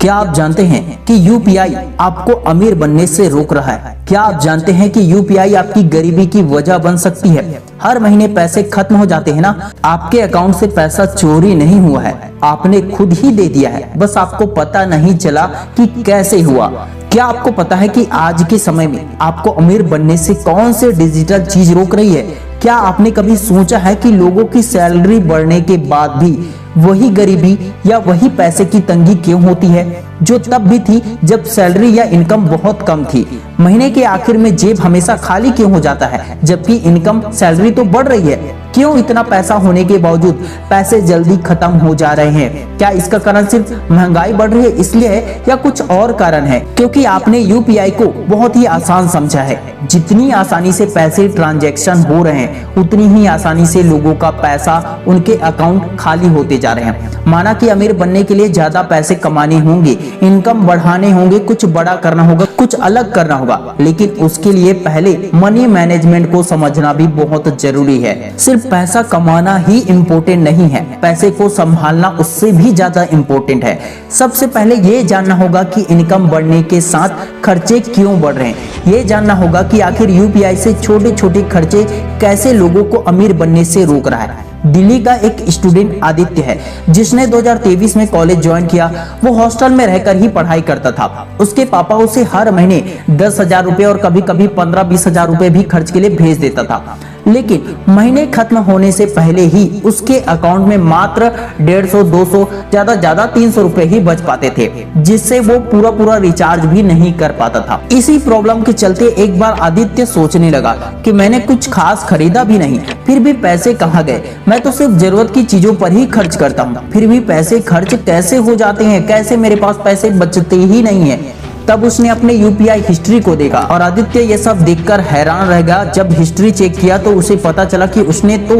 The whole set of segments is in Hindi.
क्या आप जानते हैं कि यूपीआई आपको अमीर बनने से रोक रहा है? क्या आप जानते हैं कि यूपीआई आपकी गरीबी की वजह बन सकती है? हर महीने पैसे खत्म हो जाते हैं ना, आपके अकाउंट से पैसा चोरी नहीं हुआ है, आपने खुद ही दे दिया है, बस आपको पता नहीं चला कि कैसे हुआ। क्या आपको पता है कि आज के समय में आपको अमीर बनने से कौन से डिजिटल चीज रोक रही है? क्या आपने कभी सोचा है कि लोगों की सैलरी बढ़ने के बाद भी वही गरीबी या वही पैसे की तंगी क्यों होती है, जो तब भी थी जब सैलरी या इनकम बहुत कम थी? महीने के आखिर में जेब हमेशा खाली क्यों हो जाता है, जबकि इनकम सैलरी तो बढ़ रही है? क्यों इतना पैसा होने के बावजूद पैसे जल्दी खत्म हो जा रहे हैं? क्या इसका कारण सिर्फ महंगाई बढ़ रही है इसलिए है, या कुछ और कारण है? क्योंकि आपने यूपीआई को बहुत ही आसान समझा है। जितनी आसानी से पैसे ट्रांजैक्शन हो रहे हैं, उतनी ही आसानी से लोगों का पैसा उनके अकाउंट खाली होते जा रहे हैं। माना कि अमीर बनने के लिए ज्यादा पैसे कमाने होंगे, इनकम बढ़ाने होंगे, कुछ बड़ा करना होगा, कुछ अलग करना होगा, लेकिन उसके लिए पहले मनी मैनेजमेंट को समझना भी बहुत जरूरी है। सिर्फ पैसा कमाना ही इम्पोर्टेंट नहीं है, पैसे को संभालना उससे भी ज्यादा इम्पोर्टेंट है। सबसे पहले ये जानना होगा कि इनकम बढ़ने के साथ खर्चे क्यों बढ़ रहे हैं। ये जानना होगा कि आखिर यूपीआई से छोटे छोटे खर्चे कैसे लोगों को अमीर बनने से रोक रहा है। दिल्ली का एक स्टूडेंट आदित्य है, जिसने 2023 में कॉलेज ज्वाइन किया। वो हॉस्टल में रहकर ही पढ़ाई करता था। उसके पापा उसे हर महीने 10,000 रुपए और कभी कभी 15-20 हजार रुपए भी खर्च के लिए भेज देता था, लेकिन महीने खत्म होने से पहले ही उसके अकाउंट में मात्र 150, 200, ज्यादा 300 रुपए ही बच पाते थे, जिससे वो पूरा रिचार्ज भी नहीं कर पाता था। इसी प्रॉब्लम के चलते एक बार आदित्य सोचने लगा कि मैंने कुछ खास खरीदा भी नहीं, फिर भी पैसे कहाँ गए? मैं तो सिर्फ जरूरत की चीजों पर ही खर्च करता हूँ, फिर भी पैसे खर्च कैसे हो जाते हैं? कैसे मेरे पास पैसे बचते ही नहीं है? तब उसने अपने यूपीआई हिस्ट्री को देखा और आदित्य ये सब देखकर हैरान रह गया। जब हिस्ट्री चेक किया तो उसे पता चला कि उसने तो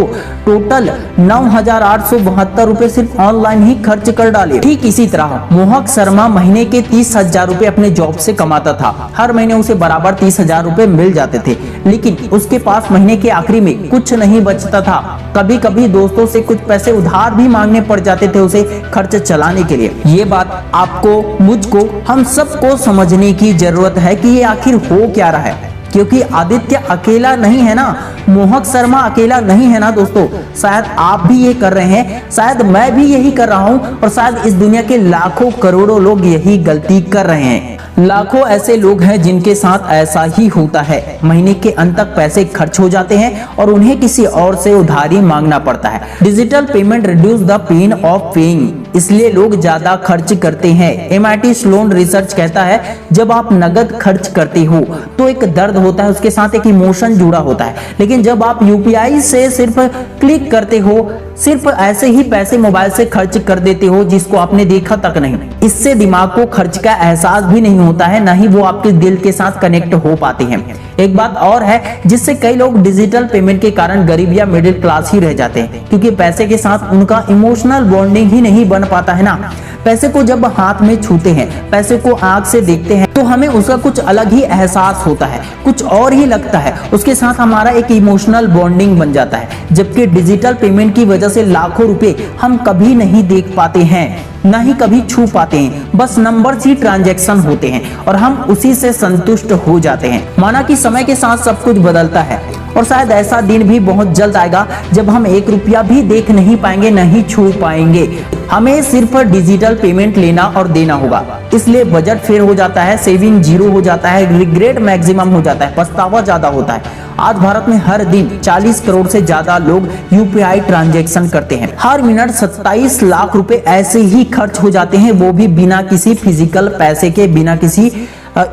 टोटल 9,872 रुपए सिर्फ ऑनलाइन ही खर्च कर डाले। ठीक इसी तरह मोहक शर्मा महीने के 30,000 रुपए अपने जॉब से कमाता था। हर महीने उसे बराबर 30,000 रुपए मिल जाते थे, लेकिन उसके पास महीने के आखिरी में कुछ नहीं बचता था। कभी कभी दोस्तों से कुछ पैसे उधार भी मांगने पड़ जाते थे उसे खर्च चलाने के लिए। ये बात आपको, मुझको, हम सबको समझने की जरूरत है कि ये आखिर हो क्या रहा है, क्योंकि आदित्य अकेला नहीं है ना, मोहक शर्मा अकेला नहीं है ना दोस्तों। शायद आप भी ये कर रहे हैं, शायद मैं भी यही कर रहा हूं, और शायद इस दुनिया के लाखों करोड़ों लोग यही गलती कर रहे हैं। लाखों ऐसे लोग हैं जिनके साथ ऐसा ही होता है। महीने के अंत तक पैसे खर्च हो जाते हैं और उन्हें किसी और से उधारी मांगना पड़ता है। Digital payment reduce the pain of paying, इसलिए लोग ज्यादा खर्च करते हैं। MIT स्लोन रिसर्च कहता है, जब आप नगद खर्च करते हो तो एक दर्द होता है, उसके साथ एक इमोशन जुड़ा होता है, लेकिन जब आप यूपीआई से सिर्फ क्लिक करते हो, सिर्फ ऐसे ही पैसे मोबाइल से खर्च कर देते हो जिसको आपने देखा तक नहीं, इससे दिमाग को खर्च का एहसास भी नहीं होता है, ना ही वो आपके दिल के साथ कनेक्ट हो पाते हैं। एक बात और है जिससे कई लोग डिजिटल पेमेंट के कारण गरीब या मिडिल क्लास ही रह जाते हैं, क्योंकि पैसे के साथ उनका इमोशनल बॉन्डिंग ही नहीं बन पाता है ना। पैसे को जब हाथ में छूते हैं, पैसे को आंख से देखते हैं, तो हमें उसका कुछ अलग ही एहसास होता है, कुछ और ही लगता है, उसके साथ हमारा एक इमोशनल बॉन्डिंग बन जाता है। जबकि डिजिटल पेमेंट की वजह से लाखों रुपए हम कभी नहीं देख पाते हैं, ना ही कभी छू पाते हैं, बस नंबर्स ही ट्रांजैक्शन होते हैं और हम उसी से संतुष्ट हो जाते हैं। माना कि समय के साथ सब कुछ बदलता है, और शायद ऐसा दिन भी बहुत जल्द आएगा जब हम 1 रुपया भी देख नहीं पाएंगे, नहीं छू पाएंगे। हमें सिर्फ डिजिटल पेमेंट लेना और देना होगा, इसलिए बजट फेल हो जाता है, सेविंग जीरो हो जाता है, रिग्रेट मैक्सिमम हो जाता है, पछतावा ज्यादा होता है। आज भारत में हर दिन 40 करोड़ से ज्यादा लोग यूपीआई ट्रांजैक्शन करते हैं। हर मिनट 27 लाख रुपए ऐसे ही खर्च हो जाते हैं, वो भी बिना किसी फिजिकल पैसे के, बिना किसी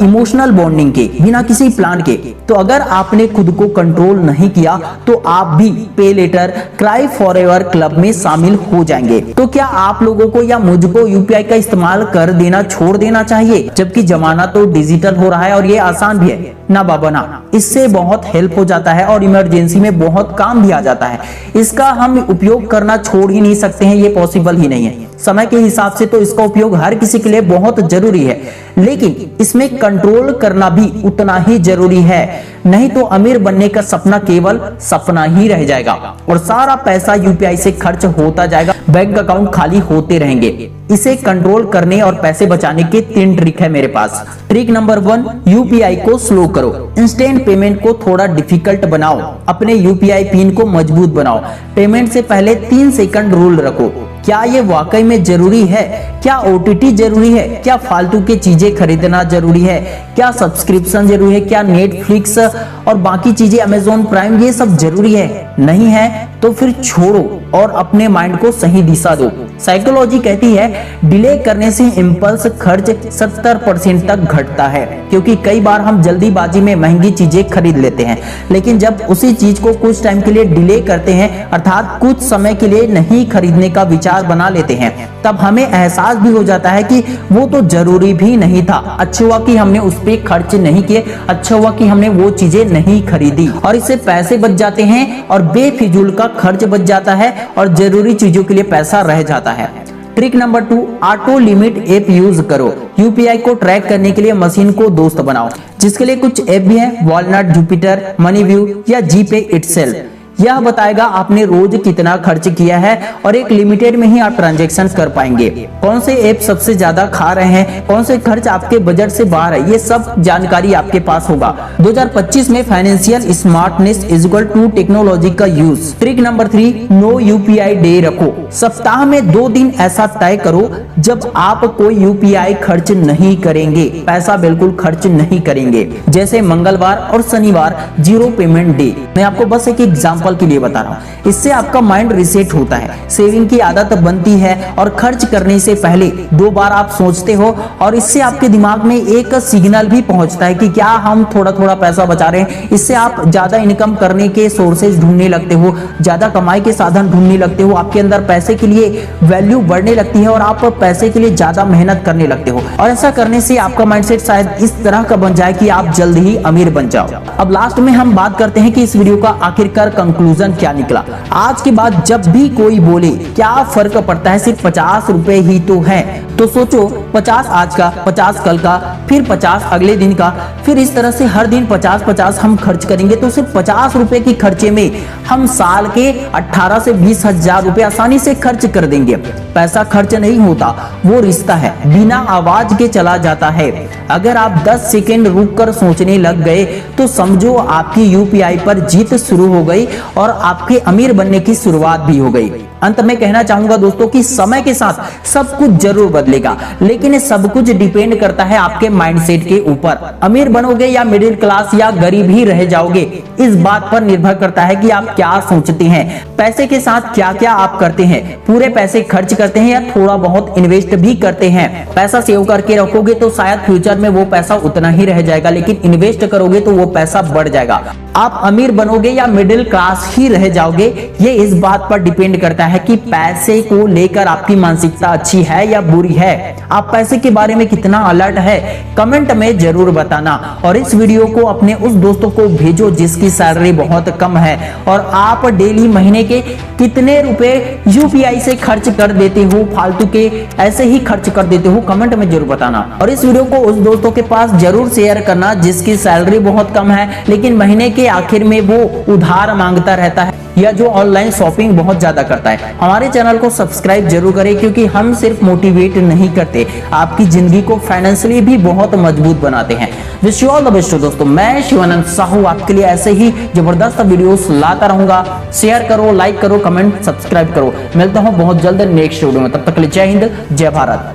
इमोशनल बॉन्डिंग के, बिना किसी प्लान के। तो अगर आपने खुद को कंट्रोल नहीं किया तो आप भी पे लेटर क्राई फॉरएवर क्लब में शामिल हो जाएंगे। तो क्या आप लोगों को या मुझको यूपीआई का इस्तेमाल कर देना छोड़ देना चाहिए, जबकि जमाना तो डिजिटल हो रहा है और ये आसान भी है ना बाबा ना। इससे बहुत हेल्प हो जाता है और इमरजेंसी में बहुत काम भी आ जाता है। इसका हम उपयोग करना छोड़ ही नहीं सकते हैं, ये पॉसिबल ही नहीं है। समय के हिसाब से तो इसका उपयोग हर किसी के लिए बहुत जरूरी है, लेकिन इसमें कंट्रोल करना भी उतना ही जरूरी है, नहीं तो अमीर बनने का सपना केवल सपना ही रह जाएगा और सारा पैसा यूपीआई से खर्च होता जाएगा, बैंक अकाउंट खाली होते रहेंगे। इसे कंट्रोल करने और पैसे बचाने के 3 ट्रिक है मेरे पास। ट्रिक नंबर 1, यूपीआई को स्लो करो। इंस्टेंट पेमेंट को थोड़ा डिफिकल्ट बनाओ, अपने यूपीआई पिन को मजबूत बनाओ। पेमेंट से पहले 3 सेकंड रूल रखो। क्या ये वाकई में जरूरी है? क्या ओटीटी जरूरी है? क्या फालतू की चीजें खरीदना जरूरी है? क्या सब्सक्रिप्शन जरूरी है? क्या नेटफ्लिक्स और बाकी चीजें अमेजॉन प्राइम ये सब जरूरी है? नहीं है तो फिर छोड़ो और अपने माइंड को सही दिशा दो। साइकोलॉजी कहती है डिले करने से इंपल्स खर्च 70% तक घटता है, क्योंकि कई बार हम जल्दीबाजी में महंगी चीजें खरीद लेते हैं, लेकिन जब उसी चीज को कुछ टाइम के लिए डिले करते हैं, अर्थात कुछ समय के लिए नहीं खरीदने का विचार बना लेते हैं, तब हमें एहसास भी हो जाता है कि वो तो जरूरी भी नहीं था। अच्छा हुआ कि हमने उस पर खर्च नहीं किए, अच्छा हुआ कि हमने वो चीजें नहीं खरीदी, और इससे पैसे बच जाते हैं और बेफिजूल का खर्च बच जाता है और जरूरी चीजों के लिए पैसा रह जाता है। Trick number 2, auto limit app use करो। यूपीआई को ट्रैक करने के लिए मशीन को दोस्त बनाओ, जिसके लिए कुछ ऐप भी हैं, वॉलनट, जुपिटर, मनीव्यू या जीपे इटसेल्फ। यह बताएगा आपने रोज कितना खर्च किया है और एक लिमिटेड में ही आप ट्रांजैक्शन कर पाएंगे। कौन से ऐप सबसे ज्यादा खा रहे हैं, कौन से खर्च आपके बजट से बाहर है, ये सब जानकारी आपके पास होगा। 2025 में financial smartness is equal to technology का use. Trick number 3, no UPI day रखो। सप्ताह में 2 दिन ऐसा तय करो जब आप कोई यूपीआई खर्च नहीं करेंगे, पैसा बिल्कुल खर्च नहीं करेंगे, जैसे मंगलवार और शनिवार जीरो पेमेंट डे। मैं आपको बस एक एग्जाम्पल के लिए बता रहा हूं। इससे आपका माइंड रिसेट होता है, सेविंग की आदत बनती है और खर्च करने से पहले 2 बार आप सोचते हो, और इससे आपके दिमाग में एक सिग्नल भी पहुंचता है कि क्या हम थोड़ा थोड़ा पैसा बचा रहे हैं। इससे आप ज्यादा इनकम करने के सोर्सेज ढूंढने लगते हो, ज्यादा कमाई के साधन ढूंढने लगते हो, आपके अंदर पैसे के लिए वैल्यू बढ़ने लगती है और आप पैसे के लिए ज्यादा मेहनत करने लगते हो। और ऐसा करने से आपका माइंडसेट शायद इस तरह का बन जाए कि आप जल्द ही अमीर बन जाओ। अब लास्ट में हम बात करते हैं कि इस वीडियो का आखिरकार कंक्लूजन क्या निकला। आज के बाद जब भी कोई बोले क्या फर्क पड़ता है, सिर्फ 50 रुपए ही तो है, तो सोचो 50 आज का, 50 कल का, फिर 50 अगले दिन का, फिर इस तरह से हर दिन 50-50 हम खर्च करेंगे तो सिर्फ 50 रुपए की खर्चे में हम साल के 18 से 20 हजार रुपए आसानी से खर्च कर देंगे। पैसा खर्च नहीं होता, वो रिश्ता है, बिना आवाज के चला जाता है। अगर आप 10 सेकेंड रुक कर सोचने लग गए तो समझो आपकी यूपीआई पर जीत शुरू हो गई और आपके अमीर बनने की शुरुआत भी हो गई। अंत में कहना चाहूंगा दोस्तों कि समय के साथ सब कुछ जरूर बदलेगा, लेकिन ये सब कुछ डिपेंड करता है आपके माइंडसेट के ऊपर। अमीर बनोगे या मिडिल क्लास या गरीब ही रह जाओगे, इस बात पर निर्भर करता है कि आप क्या सोचते हैं। पैसे के साथ क्या क्या आप करते हैं, पूरे पैसे खर्च करते हैं या थोड़ा बहुत इन्वेस्ट भी करते हैं। पैसा सेव करके रखोगे तो शायद फ्यूचर में वो पैसा उतना ही रह जाएगा, लेकिन इन्वेस्ट करोगे तो वो पैसा बढ़ जाएगा। आप अमीर बनोगे या मिडिल क्लास ही रह जाओगे, ये इस बात पर डिपेंड करता है कि पैसे को लेकर आपकी मानसिकता अच्छी है या बुरी है। आप पैसे के बारे में कितना अलर्ट है, कमेंट में जरूर बताना। और इस वीडियो को अपने उस दोस्तों को भेजो जिसकी सैलरी बहुत कम है और आप डेली महीने के कितने रुपए यूपीआई से खर्च कर देते हो, फालतू के ऐसे ही खर्च कर देते हो, कमेंट में जरूर बताना। और इस वीडियो को उस दोस्तों के पास जरूर शेयर करना जिसकी सैलरी बहुत कम है, लेकिन महीने के आखिर में वो उधार मांगता रहता है या जो ऑनलाइन शॉपिंग बहुत ज्यादा करता है। हमारे चैनल को सब्सक्राइब जरूर करें, क्योंकि हम सिर्फ मोटिवेट नहीं करते, आपकी जिंदगी को फाइनेंशियली भी बहुत मजबूत बनाते हैं। Wish you all the best दोस्तों। मैं शिवानंद साहू आपके लिए ऐसे ही जबरदस्त वीडियोस लाता रहूंगा। शेयर करो, लाइक करो, कमेंट, सब्सक्राइब करो। मिलता हूं बहुत जल्द नेक्स्ट वीडियो में, तब तक के लिए जय हिंद, जय भारत।